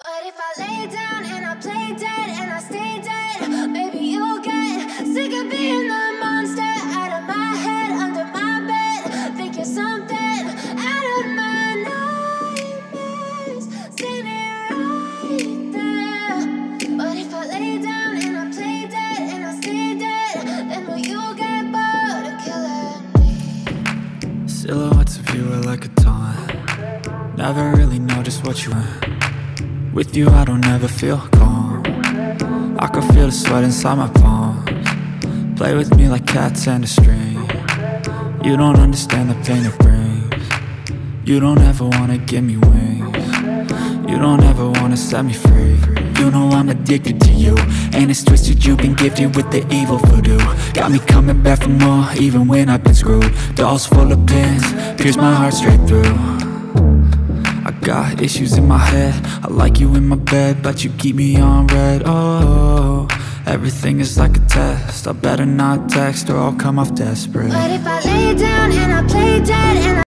But if I lay down and I play dead and I stay dead, maybe you'll get sick of being the monster out of my head, under my bed. Think you're something out of my nightmares, standing right there. But if I lay down and I play dead and I stay dead, then will you get bored of killing me? Silhouettes of you are like a taunt. Never really know just what you want. With you I don't ever feel calm. I can feel the sweat inside my palms. Play with me like cats and a string. You don't understand the pain it brings. You don't ever wanna give me wings. You don't ever wanna set me free. You know I'm addicted to you, and it's twisted, you've been gifted with the evil voodoo. Got me coming back for more, even when I've been screwed. Dolls full of pins, pierce my heart straight through. I got issues in my head, I like you in my bed, but you keep me on red. Oh, everything is like a test. I better not text or I'll come off desperate. But if I lay down and I play dead and